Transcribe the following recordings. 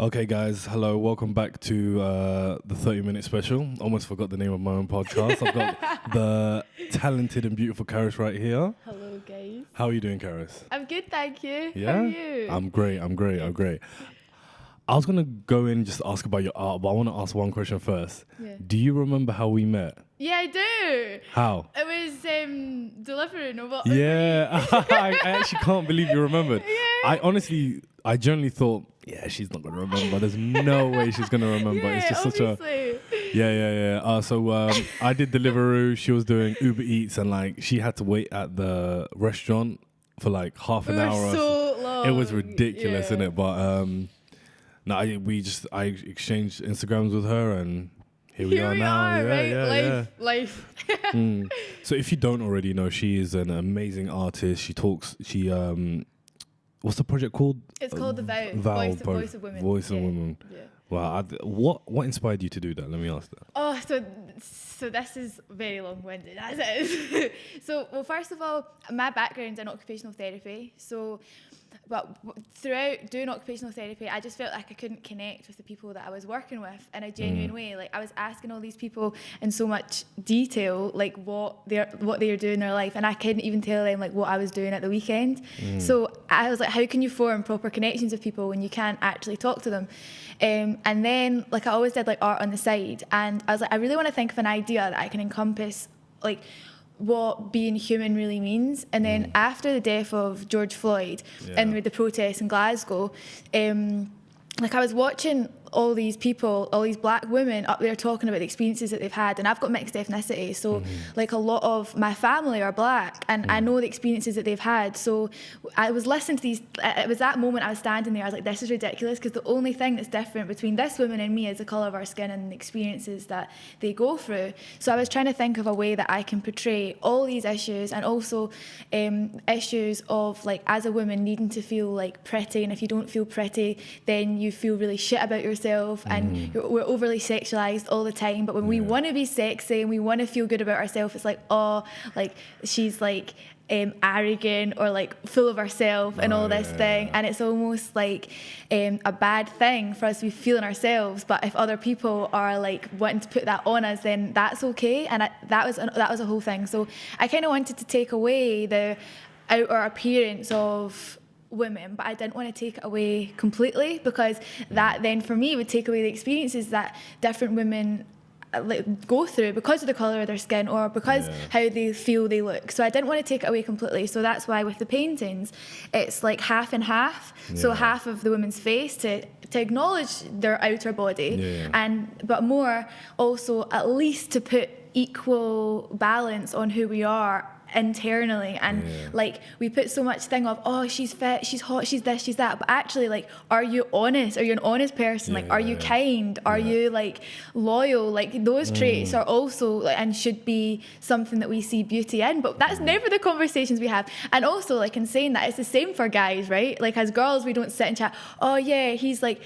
Okay, guys, hello. Welcome back to the 30-minute special. Almost forgot the name of my own podcast. I've got the talented and beautiful Karis right here. Hello, guys. How are you doing, Karis? I'm good, thank you. Yeah? How are you? I'm great. I was going to go in and just ask about your art, but I want to ask one question first. Yeah. Do you remember how we met? Yeah, I do. How? It was delivering over. Yeah, I actually can't believe you remembered. Yeah. I generally thought, yeah, she's not going to remember. There's no way she's going to remember. Yeah, It's just obviously. such a... Yeah. So I did Deliveroo. She was doing Uber Eats, and like she had to wait at the restaurant for like half an hour. So long. It was ridiculous, yeah. innit? But no, I exchanged Instagrams with her, and here we are now. Life. So if you don't already know, she is an amazing artist. She talks. What's the project called? It's called The Vow. Voice of Women. Voice of Women. Yeah. Wow. What inspired you to do that? Let me ask that. Oh, so this is very long-winded, as it is. Well, first of all, my background's in occupational therapy. But throughout doing occupational therapy, I just felt like I couldn't connect with the people that I was working with in a genuine way. Like I was asking all these people in so much detail, like what they're doing in their life, and I couldn't even tell them like what I was doing at the weekend. So I was like, how can you form proper connections with people when you can't actually talk to them? And then like I always did like art on the side, and I was like, I really want to think of an idea that I can encompass like what being human really means. And then after the death of George Floyd and with the protests in Glasgow, like I was watching all these people, all these black women up there talking about the experiences that they've had, and I've got mixed ethnicity, so like a lot of my family are black, and I know the experiences that they've had. So I was listening to these, it was that moment I was standing there, I was like, this is ridiculous, because the only thing that's different between this woman and me is the colour of our skin and the experiences that they go through. So I was trying to think of a way that I can portray all these issues, and also issues of like as a woman needing to feel like pretty, and if you don't feel pretty then you feel really shit about yourself, and we're overly sexualized all the time. But when we want to be sexy and we want to feel good about ourselves, it's like, oh, like she's like arrogant or like full of herself and all this thing, and it's almost like a bad thing for us to be feeling ourselves. But if other people are like wanting to put that on us, then that's okay. And that was a whole thing. So I kind of wanted to take away the outer appearance of women, but I didn't want to take it away completely, because that then for me would take away the experiences that different women like go through because of the colour of their skin or because how they feel they look. So I didn't want to take it away completely. So that's why with the paintings it's like half and half. So half of the woman's face to acknowledge their outer body, but more also at least to put equal balance on who we are internally. And like we put so much thing of, oh, she's fit, she's hot, she's this, she's that, but actually like, are you honest? Are you an honest person? Like, are you kind? Are you like loyal? Like those traits are also like, and should be something that we see beauty in, but that's never the conversations we have. And also like in saying that, it's the same for guys, right? Like as girls we don't sit and chat, oh yeah, he's like,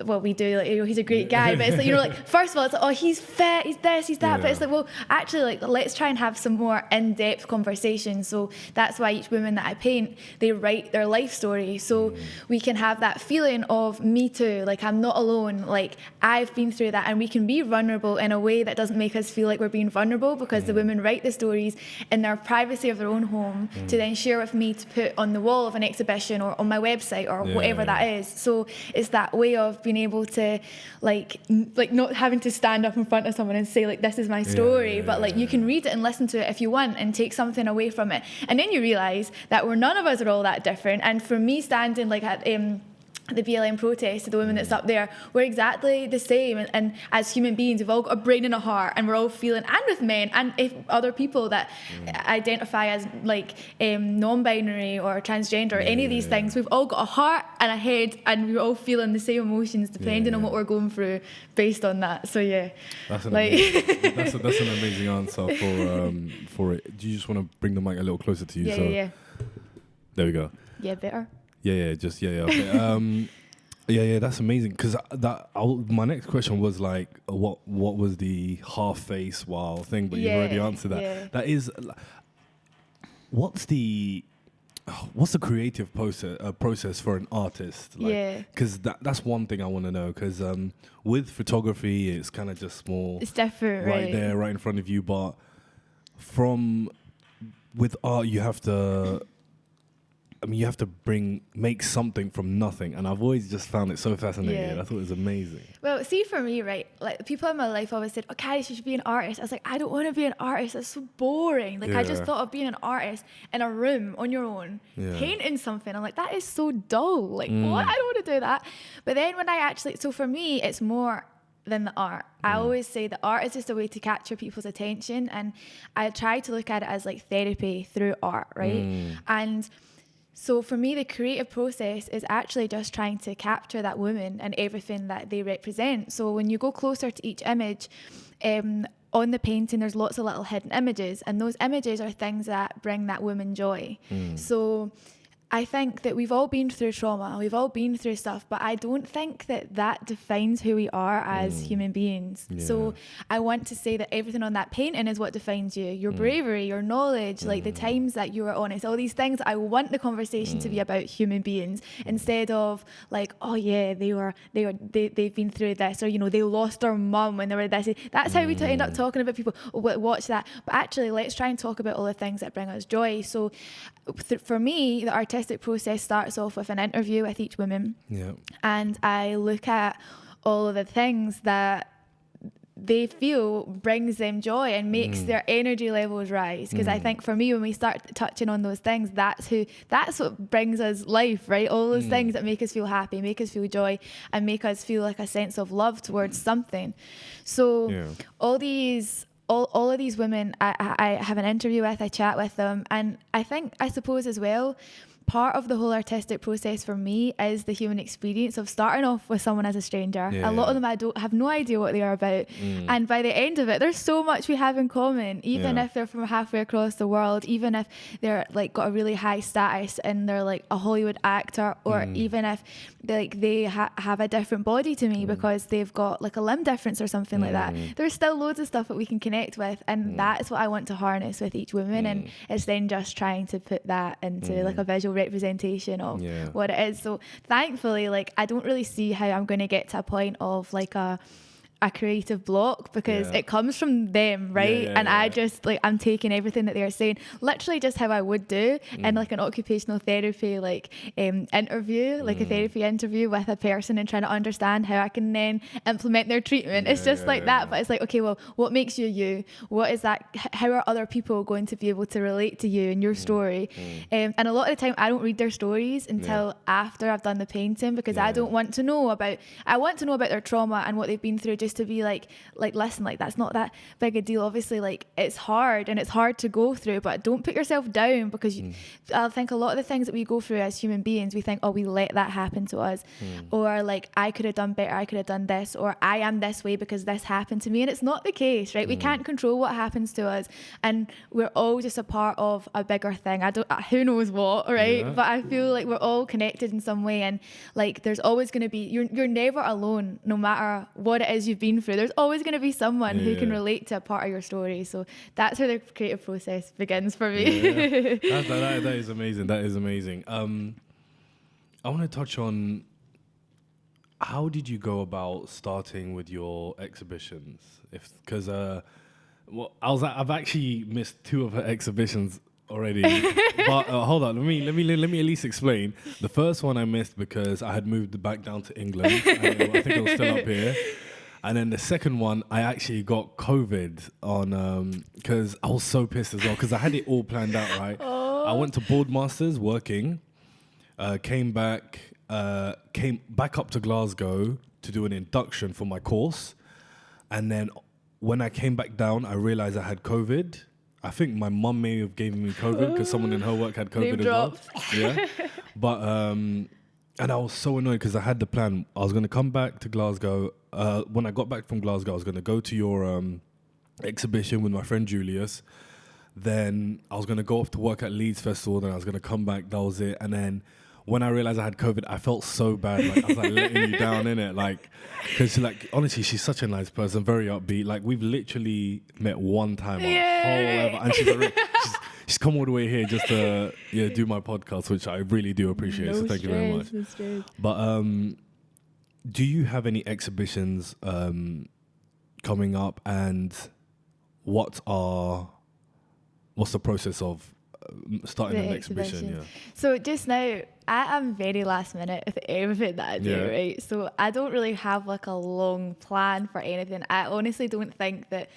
well, we do, like, you know, he's a great guy, but it's like, you know, like, first of all, it's like, oh, he's fit, he's this, he's that, but it's like, well, actually, like, let's try and have some more in-depth conversations. So that's why each woman that I paint, they write their life story, so we can have that feeling of me too, like, I'm not alone, like, I've been through that, and we can be vulnerable in a way that doesn't make us feel like we're being vulnerable, because the women write the stories in their privacy of their own home to then share with me to put on the wall of an exhibition or on my website or whatever that is. So it's that way of being able to like not having to stand up in front of someone and say like, this is my story, but like you can read it and listen to it if you want and take something away from it, and then you realize that none of us are all that different. And for me, standing like at the BLM protest, the women that's up there, we're exactly the same, and as human beings we've all got a brain and a heart, and we're all feeling, and with men and if other people that identify as like non-binary or transgender or any of these things, we've all got a heart and a head, and we're all feeling the same emotions depending on what we're going through based on that. So that's an like amazing, that's an amazing answer for it. Do you just want to bring the mic a little closer to you? yeah there we go. Better. Okay. That's amazing, because my next question was like, what was the half face wow thing, but you've already answered that. That is, what's the what's the creative process for an artist? Yeah. Because that's one thing I want to know. Because with photography, it's kind of just more. It's different, right right? there, right in front of you. But with art, you have to. I mean, you have to make something from nothing, and I've always just found it so fascinating. Yeah. I thought it was amazing. Well, see, for me, right, like people in my life always said, "Oh, Karis, you should be an artist." I was like, I don't want to be an artist. That's so boring. Like, I just thought of being an artist in a room on your own, painting something. I'm like, that is so dull. Like, what? I don't want to do that. But then when so for me, it's more than the art. I always say the art is just a way to capture people's attention, and I try to look at it as like therapy through art, right? And so for me, the creative process is actually just trying to capture that woman and everything that they represent. So when you go closer to each image, on the painting, there's lots of little hidden images, and those images are things that bring that woman joy. So I think that we've all been through trauma, we've all been through stuff, but I don't think that defines who we are as human beings. Yeah. So I want to say that everything on that painting is what defines you. Your bravery, your knowledge, like the times that you were honest, all these things. I want the conversation to be about human beings instead of like, oh yeah, they've been through this, or, you know, they lost their mum when they were this. That's how we end up talking about people. Oh, watch that. But actually, let's try and talk about all the things that bring us joy. So for me, the artistic process starts off with an interview with each woman, and I look at all of the things that they feel brings them joy and makes their energy levels rise, because I think for me, when we start touching on those things, that's what brings us life, right? All those things that make us feel happy, make us feel joy, and make us feel like a sense of love towards something. So all of these women I have an interview with, I chat with them, and I suppose as well, part of the whole artistic process for me is the human experience of starting off with someone as a stranger. A lot of them I don't have no idea what they are about, and by the end of it, there's so much we have in common, even if they're from halfway across the world, even if they're like got a really high status and they're like a Hollywood actor, or even if they have a different body to me because they've got like a limb difference or something like that. There's still loads of stuff that we can connect with, and that's what I want to harness with each woman, and it's then just trying to put that into like a visual representation of what it is. So thankfully, like, I don't really see how I'm going to get to a point of like a creative block, because it comes from them, right? I just like, I'm taking everything that they're saying, literally just how I would do in like an occupational therapy interview, like a therapy interview with a person, and trying to understand how I can then implement their treatment. It's just like that, but it's like, okay, well, what makes you you? What is that? How are other people going to be able to relate to you and your story? And a lot of the time I don't read their stories until after I've done the painting, because I want to know about their trauma and what they've been through, just to be like listen, like, that's not that big a deal. Obviously, like, it's hard to go through, but don't put yourself down, because I think a lot of the things that we go through as human beings, we think, oh, we let that happen to us, or like, I could have done better, I could have done this, or I am this way because this happened to me, and it's not the case, right? We can't control what happens to us, and we're all just a part of a bigger thing. Who knows what, right? But I feel like we're all connected in some way, and like, there's always going to be, you're never alone, no matter what it is you've been through. There's always going to be someone who can relate to a part of your story. So that's how the creative process begins for me. That is amazing. That is amazing. I want to touch on, how did you go about starting with your exhibitions? Because I've actually missed 2 of her exhibitions already. But hold on, let me at least explain. The first one I missed because I had moved back down to England. I think it was still up here. And then the second one, I actually got COVID on, because I was so pissed as well, because I had it all planned out, right? I went to Boardmasters working, came back up to Glasgow to do an induction for my course. And then when I came back down, I realized I had COVID. I think my mum may have given me COVID because someone in her work had COVID as well. Yeah. But, and I was so annoyed because I had the plan. I was going to come back to Glasgow. When I got back from Glasgow, I was going to go to your exhibition with my friend Julius. Then I was going to go off to work at Leeds Festival. Then I was going to come back. That was it. And then when I realized I had COVID, I felt so bad. Like, I was like letting you down, innit? Like, because like, honestly, she's such a nice person, very upbeat. Like, we've literally met one time our whole ever. And she's come all the way here just to do my podcast, which I really do appreciate. So thank you very much. No stress. But do you have any exhibitions coming up, and what's the process of starting an exhibition? Yeah. So just now, I am very last minute with everything that I do, right? So I don't really have like a long plan for anything. I honestly don't think that,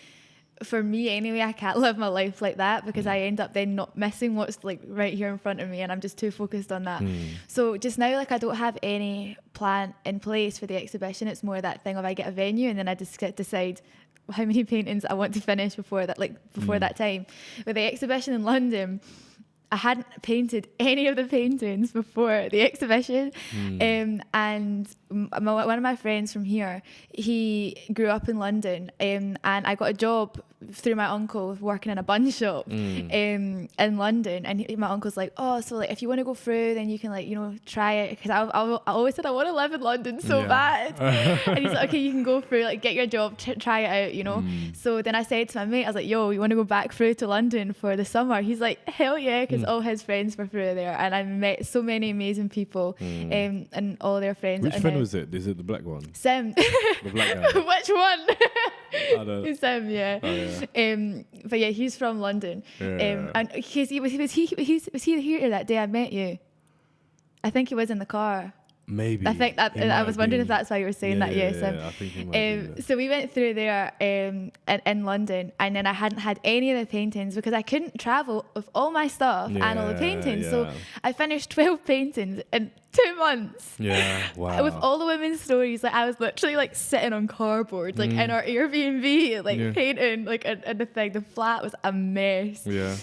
for me anyway, I can't live my life like that, because I end up then not missing what's like right here in front of me, and I'm just too focused on that. So just now, like, I don't have any plan in place for the exhibition. It's more that thing of I get a venue and then I just decide how many paintings I want to finish before that time. With the exhibition in London, I hadn't painted any of the paintings before the exhibition. And one of my friends from here, he grew up in London, and I got a job through my uncle working in a bun shop in London. And my uncle's like, oh, so like if you want to go through, then you can like, try it. Because I always said I want to live in London so bad. And he's like, okay, you can go through, like get your job, try it out, So then I said to my mate, I was like, yo, you want to go back through to London for the summer? He's like, hell yeah, because all his friends were through there. And I met so many amazing people and all their friends. Which friend was it? Is it the black one? Sim. The black guy. Which one? I don't know. Sim, yeah. Oh, yeah. But yeah, he's from London. Yeah. And was he here that day I met you? I think he was in the car. Maybe. I think that I was wondering if that's why you were saying that. Yes. I think he might be, yeah. So we went through there in London, and then I hadn't had any of the paintings because I couldn't travel with all my stuff and all the paintings. Yeah. So I finished 12 paintings in 2 months. Yeah, wow. With all the women's stories, like I was literally like sitting on cardboard, like in our Airbnb, like painting, like and the thing. The flat was a mess. Yeah.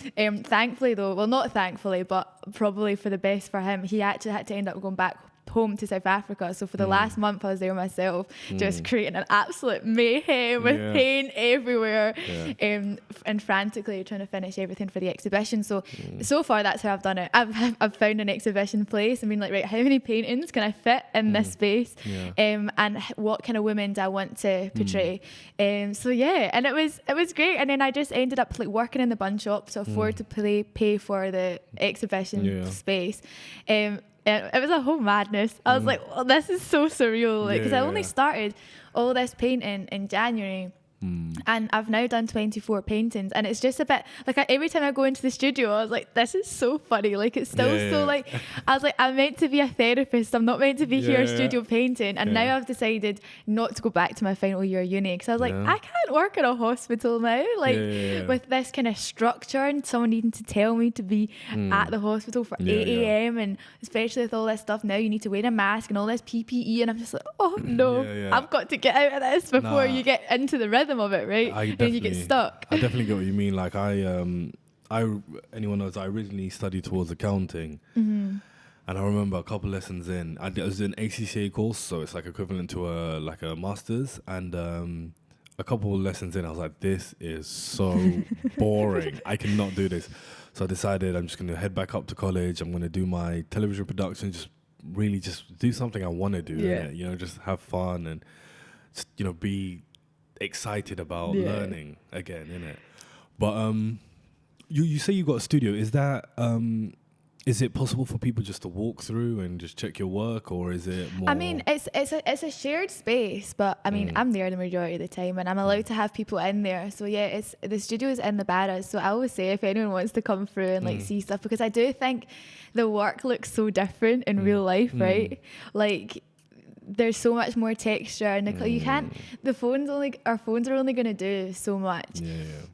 Thankfully though, well, not thankfully, but probably for the best for him, he actually had to end up going back home to South Africa. So for the last month I was there myself, just creating an absolute mayhem with paint everywhere, and frantically trying to finish everything for the exhibition. So far that's how I've done it. I've found an exhibition place and been like, right, how many paintings can I fit in this space, and what kind of women do I want to portray. So yeah, and it was great. And then I just ended up like working in the bun shop to afford to pay for the exhibition space. It was a whole madness. I was like, well, this is so surreal. Because I only started all this painting in January. And I've now done 24 paintings, and it's just a bit like every time I go into the studio I was like, this is so funny, like it's still so like I was like, I'm meant to be a therapist, I'm not meant to be here studio painting. And now I've decided not to go back to my final year of uni, because I was like, I can't work in a hospital now, like with this kind of structure and someone needing to tell me to be at the hospital for 8 a.m. and especially with all this stuff now, you need to wear a mask and all this PPE, and I'm just like, oh no, I've got to get out of this before you get into the rhythm of it, right? And you get stuck. I definitely get what you mean. Like anyone knows I originally studied towards accounting, and I remember a couple lessons in, I was in ACCA course, so it's like equivalent to a master's, and a couple lessons in, I was like, this is so boring. I cannot do this. So I decided I'm just going to head back up to college. I'm going to do my television production, just do something I want to do, innit? Just have fun and just, be excited about learning again, innit? But you say you got a studio. Is that is it possible for people just to walk through and just check your work, or is it more? I mean, it's a shared space, but I mean, I'm there the majority of the time, and I'm allowed to have people in there. So yeah, the studio is in the Barras. So I always say if anyone wants to come through and like see stuff, because I do think the work looks so different in real life, right? Like, there's so much more texture, and you can't. Our phones are only going to do so much.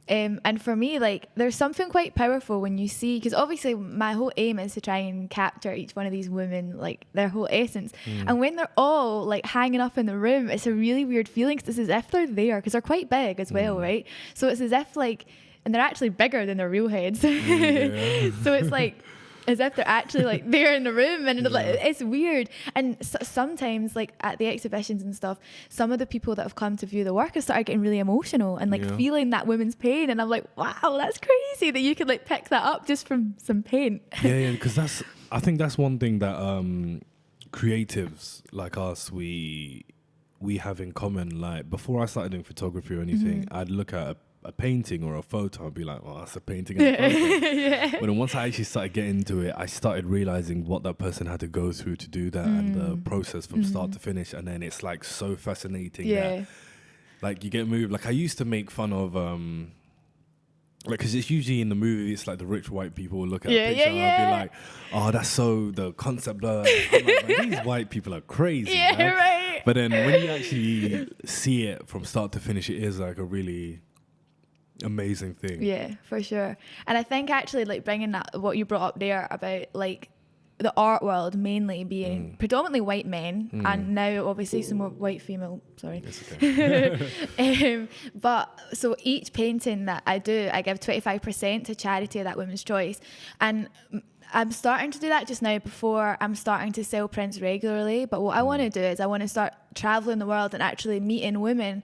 And for me, like, there's something quite powerful when you see, because obviously my whole aim is to try and capture each one of these women, like their whole essence. And when they're all like hanging up in the room, it's a really weird feeling, because it's as if they're there, because they're quite big as well, right? So it's as if like, and they're actually bigger than their real heads. So it's like, as if they're actually like there in the room, and like, it's weird. And sometimes, like at the exhibitions and stuff, some of the people that have come to view the work have started getting really emotional and like feeling that woman's pain, and I'm like, wow, that's crazy that you could like pick that up just from some paint. Because I think that's one thing that creatives like us we have in common. Like, before I started doing photography or anything, I'd look at a painting or a photo, I'd be like, well, that's a painting and a photo. Yeah. But then once I actually started getting into it, I started realizing what that person had to go through to do that and the process from start to finish. And then it's like so fascinating that like you get moved. Like I used to make fun of like, because it's usually in the movie, it's like the rich white people will look at a picture and I'll be like, oh, that's so the concept. I'm like, man, these white people are crazy. Yeah, right. But then when you actually see it from start to finish, it is like a really amazing thing. Yeah, for sure. And I think actually like bringing that, what you brought up there about like the art world mainly being predominantly white men and now obviously some more white female, sorry. It's okay. But so each painting that I do, I give 25% to charity of that women's choice. And I'm starting to do that just now. Before I'm starting to sell prints regularly. But what I want to do is I want to start traveling the world and actually meeting women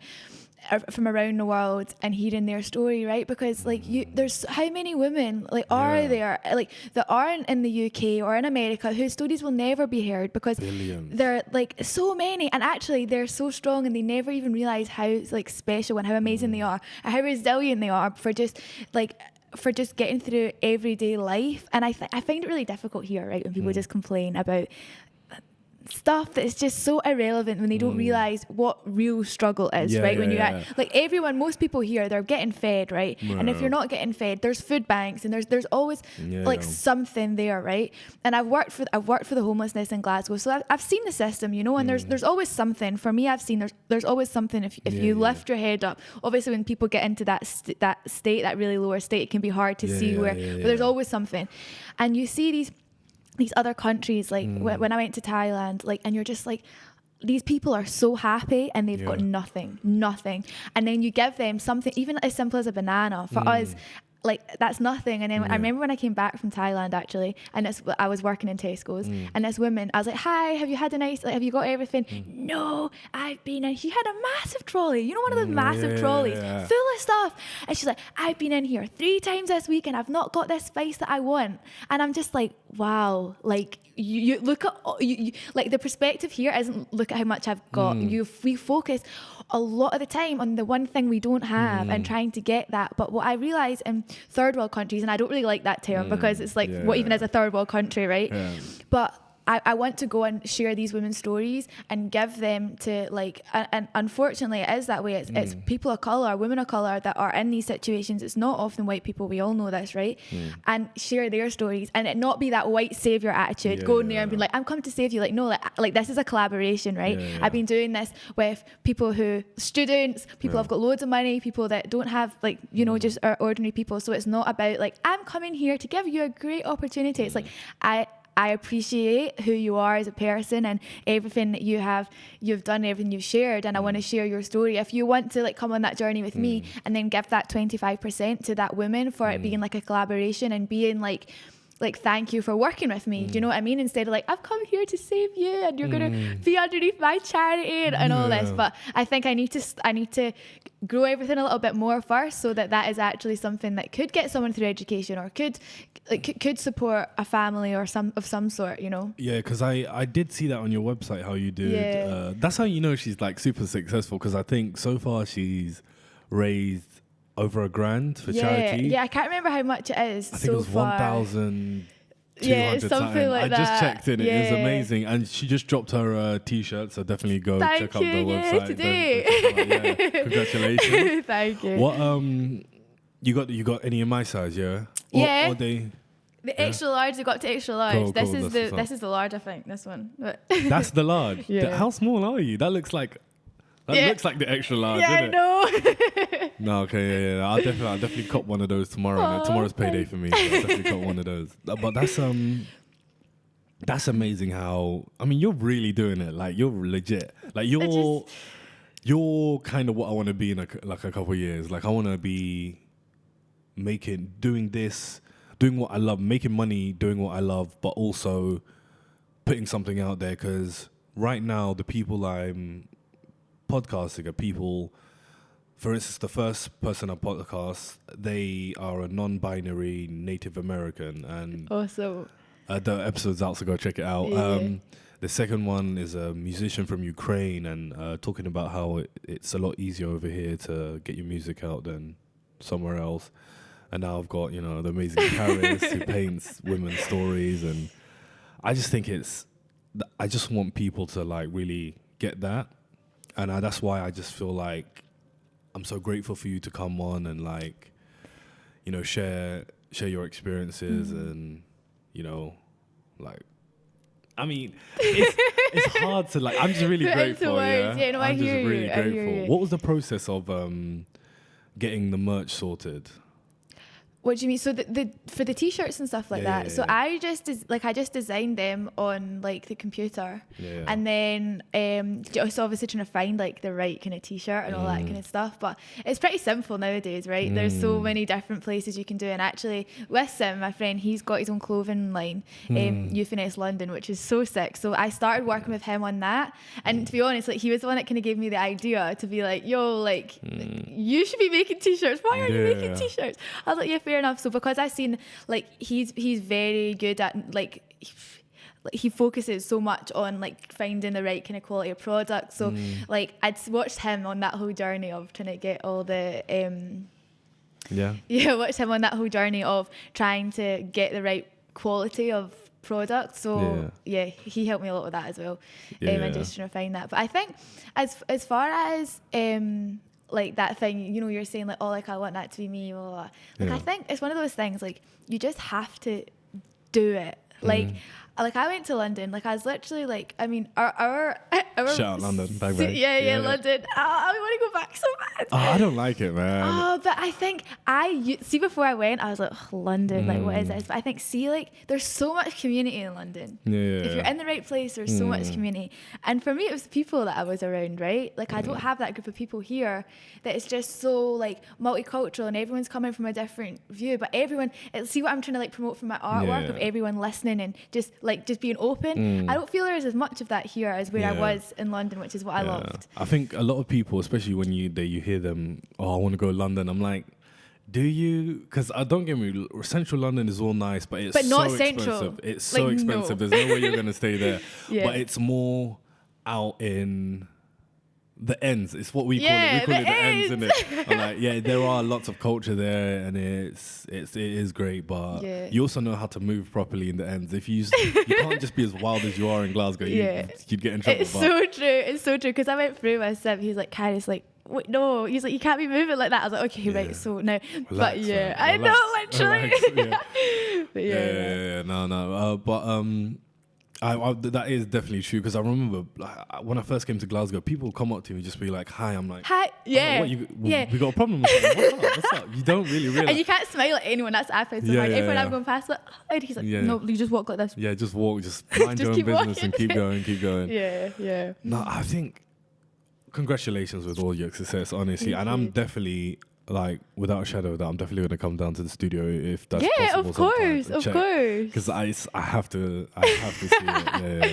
from around the world and hearing their story, right? Because like there's how many women like are there like that aren't in the UK or in America whose stories will never be heard because they're like so many, and actually they're so strong and they never even realize how like special and how amazing they are and how resilient they are for just getting through everyday life. And I find it really difficult here, right, when people just complain about stuff that is just so irrelevant when they don't realize what real struggle is, right? When like everyone, most people here, they're getting fed, right? And if you're not getting fed, there's food banks and there's always something there, right? And I've worked for the homelessness in Glasgow, so I've seen the system, you know, and there's always something. For me, I've seen there's always something if you lift your head up. Obviously, when people get into that state, that really lower state, it can be hard to see but there's always something. And you see these other countries, like when I went to Thailand, like, and you're just like, these people are so happy and they've got nothing. And then you give them something, even as simple as a banana. For us, like, that's nothing. And then I remember when I came back from Thailand, actually, and I was working in Tesco's, and this woman, I was like, hi, have you had a nice, like, have you got everything? No, I've been in. She had a massive trolley, you know, one of those massive trolleys full of stuff. And she's like, I've been in here 3 times this week and I've not got this spice that I want. And I'm just like, wow, like, you look at, you like, the perspective here isn't look at how much I've got. We focus a lot of the time on the one thing we don't have and trying to get that. But what I realise in third world countries, and I don't really like that term because it's like, what even is a third world country, right? But I want to go and share these women's stories and give them to, like, and unfortunately it is that way. It's people of colour, women of colour that are in these situations. It's not often white people. We all know this, right? And share their stories and it not be that white saviour attitude, going there and being like, I'm come to save you. Like, no, like this is a collaboration, right? I've been doing this with people students, people who've got loads of money, people that don't have, like, you know, just are ordinary people. So it's not about like, I'm coming here to give you a great opportunity. It's like, I appreciate who you are as a person and everything that you've done, everything you've shared, and I want to share your story. If you want to, like, come on that journey with me and then give that 25% to that woman for it being like a collaboration and being like thank you for working with me. Do you know what I mean? Instead of like, I've come here to save you and you're gonna be underneath my charity and all this. But I think I need to grow everything a little bit more first, so that is actually something that could get someone through education or could support a family or some sort, you know? Yeah, because I did see that on your website, how you did. That's how you know she's like super successful, because I think so far she's raised over $1,000 for charity. Yeah, I can't remember how much it is. I think it was 1,200. Yeah, something like that. I just checked it. It is amazing, and she just dropped her T-shirt. So definitely go check out the website. Today. Congratulations. Thank you. What you got any in my size? Yeah. Yeah. Or they. The extra large, we got to extra large. Cool, this cool, is the large, I think. This one. That's the large. Yeah. How small are you? That looks like. Looks like the extra large, yeah, doesn't it? I know. No, okay, yeah. I'll definitely cop one of those tomorrow. Oh, tomorrow's payday for me. So I'll definitely cop one of those. But that's amazing how, I mean, you're really doing it. Like, you're legit. Like, you're kind of what I want to be in a couple of years. Like, I want to be doing what I love, making money, doing what I love, but also putting something out there. Because right now, the people I'm podcasting are people, for instance, the first person I podcast, they are a non-binary Native American, and awesome. The episode's out, so go check it out. The second one is a musician from Ukraine, and talking about how it's a lot easier over here to get your music out than somewhere else. And now I've got, you know, the amazing Karis who paints women's stories. And I just think I just want people to like really get that. And that's why I just feel like I'm so grateful for you to come on and like, you know, share your experiences and, you know, like, I mean, it's hard to like, I'm just really grateful. Yeah, no, I'm I hear just really you. grateful. I hear you. What was the process of getting the merch sorted? What do you mean? So for the t-shirts and stuff like that. Yeah, so yeah. I just designed them on like the computer, Yeah. and then just obviously trying to find like the right kind of t-shirt and all that kind of stuff. But it's pretty simple nowadays, right? There's so many different places you can do. And actually, with Sim, my friend, he's got his own clothing line, Euphonex London, which is so sick. So I started working with him on that. And to be honest, like he was the one that kind of gave me the idea to be like, yo, like you should be making t-shirts. Why are you making t-shirts? I was like, yeah, fair enough. So because I've seen like he's very good at like he focuses so much on like finding the right kind of quality of product. So like I'd watched him on that whole journey of trying to get all the watched him on that whole journey of trying to get the right quality of product. So yeah, he helped me a lot with that as well. And just trying to find that. But I think as far as like that thing, you know, you're saying like, oh, like I want that to be me, blah, blah, blah. Like I think it's one of those things like you just have to do it. Like I went to London, like I was literally like, I mean, our shout out London, bang, bang. Yeah, London. I want to go back so bad. Oh, I don't like it, man. Oh, but I think see before I went, I was like, oh, London, like what is this? But I think like there's so much community in London. If you're in the right place, there's so much community. And for me, it was the people that I was around, right? Like I don't have that group of people here that is just so like multicultural and everyone's coming from a different view. But everyone, see what I'm trying to like promote from my artwork of everyone listening and just being open. I don't feel there's as much of that here as where I was in London, which is what I loved. I think a lot of people, especially when you hear them, oh, I want to go to London. I'm like, do you? Because don't get me, central London is all nice, but it's not so central. expensive. It's so Like, expensive. no. There's no way you're going to stay there. Yeah. But it's more out in the ends. It's what we call it. We call it the ends, isn't it? I'm like, yeah, there are lots of culture there, and it is great. But you also know how to move properly in the ends. If you can't just be as wild as you are in Glasgow, you'd get in trouble. It's so true. It's so true. Because I went through my Sim. He's like, Karis, like, wait, no. He's like, you can't be moving like that. I was like, okay, right. So no, Relax, but yeah, man. I know, literally. But that is definitely true because I remember when I first came to Glasgow, people come up to me and just be like, "Hi," I'm like, "Hi, yeah, we got a problem with something. What's up? You don't really realize." And you can't smile at anyone. That's what I find so hard. Everyone I'm going past, like, oh, he's like, "No, you just walk like this." Yeah, just walk, just mind your own business and keep going. Yeah. No, I think congratulations with all your success, honestly, and I'm definitely. Like, without a shadow of doubt, I'm definitely going to come down to the studio if that's possible. Of course. Because I have to see it. Yeah.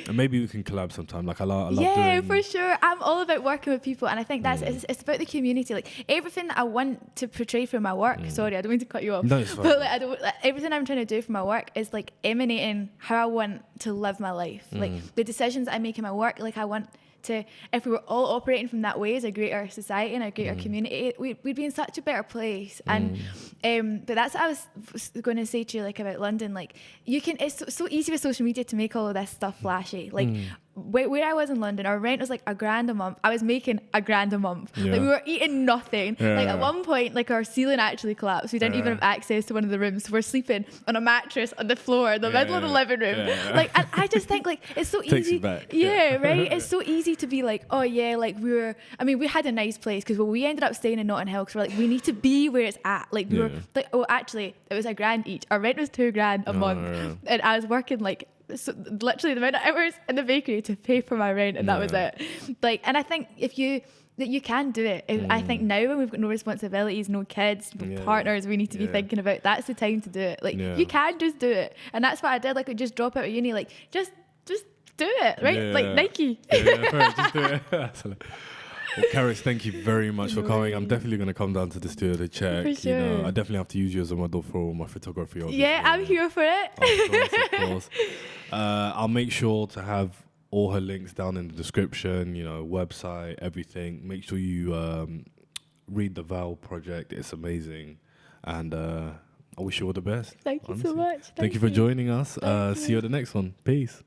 And maybe we can collab sometime. Like, I love doing... for sure. I'm all about working with people, and I think that's it's about the community. Like, everything that I want to portray for my work. Sorry, I don't mean to cut you off. No, it's fine. But everything I'm trying to do for my work is like emanating how I want to live my life. Like the decisions I make in my work. Like I want to, if we were all operating from that way as a greater society and a greater community, we'd be in such a better place. And but that's what I was going to say to you, like about London. Like you can, it's so easy with social media to make all of this stuff flashy. Like where I was in London, our rent was like £1,000 a month. I was making £1,000 a month. Like we were eating nothing. Like at one point, like our ceiling actually collapsed. We didn't even have access to one of the rooms. So we're sleeping on a mattress on the floor in the middle of the living room. Like, and I just think like it's so Takes easy. you back. Right. It's so easy to be like, oh yeah, like we had a nice place because we ended up staying in Notting Hill because we're like, we need to be where it's at. Like we were like, oh, actually, it was £1,000 each. Our rent was £2,000 a month, and I was working like. So literally the amount of hours in the bakery to pay for my rent, and that was it. Like, and I think that you can do it. I think now when we've got no responsibilities, no kids, no partners, we need to be thinking about that's the time to do it. Like you can just do it, and that's what I did. Like, I just drop out of uni, like just do it, right? Like Nike. Just do it. Well, Karis, thank you very much for coming. I'm definitely going to come down to the studio to check. For sure. You know, I definitely have to use you as a model for my photography. Obviously. Yeah, I'm here for it. Of course. I'll make sure to have all her links down in the description, you know, website, everything. Make sure you read the Val project. It's amazing. And I wish you all the best. Thank you so honestly. much. Thank you for joining us. See you at the next one. Peace.